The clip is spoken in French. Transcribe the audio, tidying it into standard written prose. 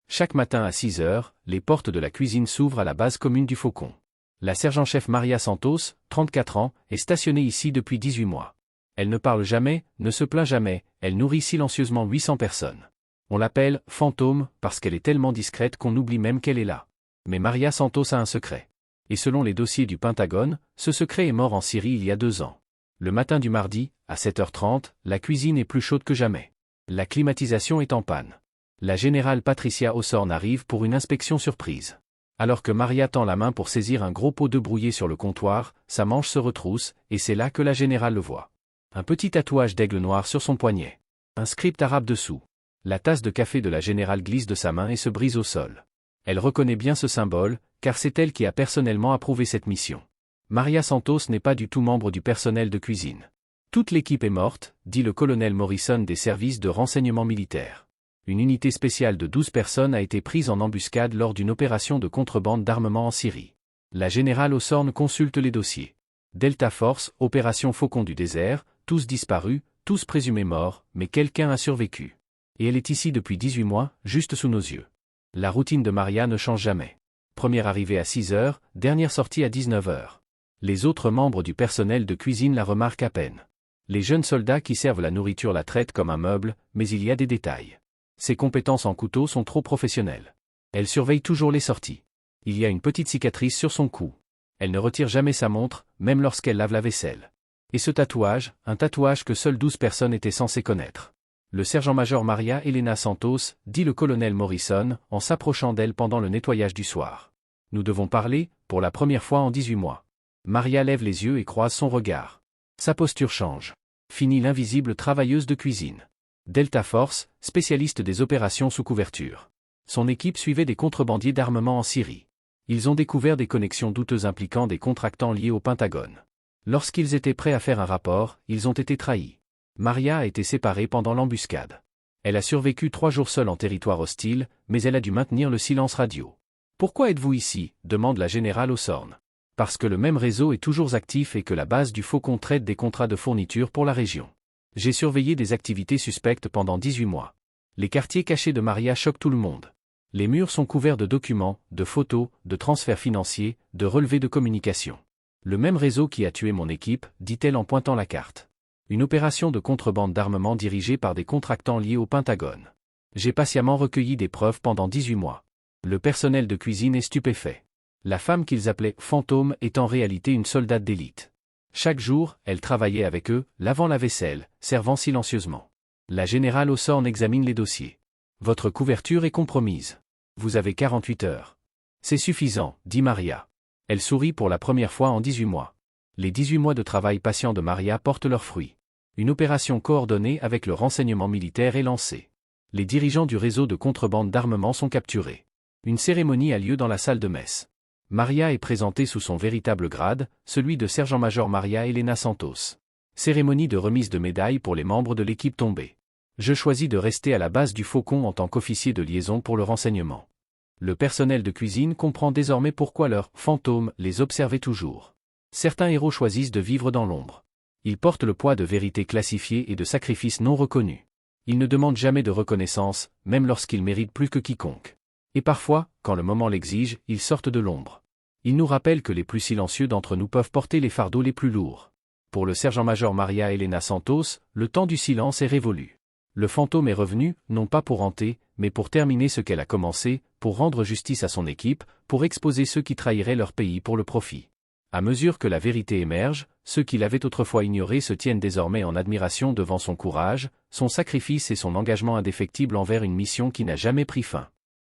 Chaque matin à 6 heures, les portes de la cuisine s'ouvrent à la base commune du Faucon. La sergent-chef Maria Santos, 34 ans, est stationnée ici depuis 18 mois. Elle ne parle jamais, ne se plaint jamais, elle nourrit silencieusement 800 personnes. On l'appelle « fantôme » parce qu'elle est tellement discrète qu'on oublie même qu'elle est là. Mais Maria Santos a un secret. Et selon les dossiers du Pentagone, ce secret est mort en Syrie il y a 2 ans. Le matin du mardi, à 7h30, la cuisine est plus chaude que jamais. La climatisation est en panne. La générale Patricia Hawthorne arrive pour une inspection surprise. Alors que Maria tend la main pour saisir un gros pot de brouillé sur le comptoir, sa manche se retrousse, et c'est là que la générale le voit. Un petit tatouage d'aigle noir sur son poignet. Un script arabe dessous. La tasse de café de la générale glisse de sa main et se brise au sol. Elle reconnaît bien ce symbole, car c'est elle qui a personnellement approuvé cette mission. Maria Santos n'est pas du tout membre du personnel de cuisine. Toute l'équipe est morte, dit le colonel Morrison des services de renseignement militaire. Une unité spéciale de 12 personnes a été prise en embuscade lors d'une opération de contrebande d'armement en Syrie. La générale Hawthorne consulte les dossiers. Delta Force, opération Faucon du désert, tous disparus, tous présumés morts, mais quelqu'un a survécu. Et elle est ici depuis 18 mois, juste sous nos yeux. La routine de Maria ne change jamais. Première arrivée à 6 heures, dernière sortie à 19 heures. Les autres membres du personnel de cuisine la remarquent à peine. Les jeunes soldats qui servent la nourriture la traitent comme un meuble, mais il y a des détails. Ses compétences en couteau sont trop professionnelles. Elle surveille toujours les sorties. Il y a une petite cicatrice sur son cou. Elle ne retire jamais sa montre, même lorsqu'elle lave la vaisselle. Et ce tatouage, un tatouage que seules 12 personnes étaient censées connaître. Le sergent-major Maria Elena Santos, dit le colonel Morrison, en s'approchant d'elle pendant le nettoyage du soir. Nous devons parler, pour la première fois en 18 mois. Maria lève les yeux et croise son regard. Sa posture change. Fini l'invisible travailleuse de cuisine. Delta Force, spécialiste des opérations sous couverture. Son équipe suivait des contrebandiers d'armement en Syrie. Ils ont découvert des connexions douteuses impliquant des contractants liés au Pentagone. Lorsqu'ils étaient prêts à faire un rapport, ils ont été trahis. Maria a été séparée pendant l'embuscade. Elle a survécu 3 jours seule en territoire hostile, mais elle a dû maintenir le silence radio. « Pourquoi êtes-vous ici » demande la générale Hawthorne. « Parce que le même réseau est toujours actif et que la base du Faucon traite des contrats de fourniture pour la région. J'ai surveillé des activités suspectes pendant 18 mois. Les quartiers cachés de Maria choquent tout le monde. Les murs sont couverts de documents, de photos, de transferts financiers, de relevés de communication. Le même réseau qui a tué mon équipe, dit-elle en pointant la carte. Une opération de contrebande d'armement dirigée par des contractants liés au Pentagone. J'ai patiemment recueilli des preuves pendant 18 mois. Le personnel de cuisine est stupéfait. La femme qu'ils appelaient « fantôme » est en réalité une soldate d'élite. Chaque jour, elle travaillait avec eux, lavant la vaisselle, servant silencieusement. La générale Hawthorne examine les dossiers. Votre couverture est compromise. Vous avez 48 heures. C'est suffisant, dit Maria. Elle sourit pour la première fois en 18 mois. Les 18 mois de travail patient de Maria portent leurs fruits. Une opération coordonnée avec le renseignement militaire est lancée. Les dirigeants du réseau de contrebande d'armement sont capturés. Une cérémonie a lieu dans la salle de messe. Maria est présentée sous son véritable grade, celui de sergent-major Maria Elena Santos. Cérémonie de remise de médailles pour les membres de l'équipe tombée. Je choisis de rester à la base du Faucon en tant qu'officier de liaison pour le renseignement. Le personnel de cuisine comprend désormais pourquoi leur « fantôme » les observait toujours. Certains héros choisissent de vivre dans l'ombre. Ils portent le poids de vérités classifiées et de sacrifices non reconnus. Ils ne demandent jamais de reconnaissance, même lorsqu'ils méritent plus que quiconque. Et parfois, quand le moment l'exige, ils sortent de l'ombre. Ils nous rappellent que les plus silencieux d'entre nous peuvent porter les fardeaux les plus lourds. Pour le sergent-major Maria Elena Santos, le temps du silence est révolu. Le fantôme est revenu, non pas pour hanter, mais pour terminer ce qu'elle a commencé, pour rendre justice à son équipe, pour exposer ceux qui trahiraient leur pays pour le profit. À mesure que la vérité émerge, ceux qui l'avaient autrefois ignoré se tiennent désormais en admiration devant son courage, son sacrifice et son engagement indéfectible envers une mission qui n'a jamais pris fin.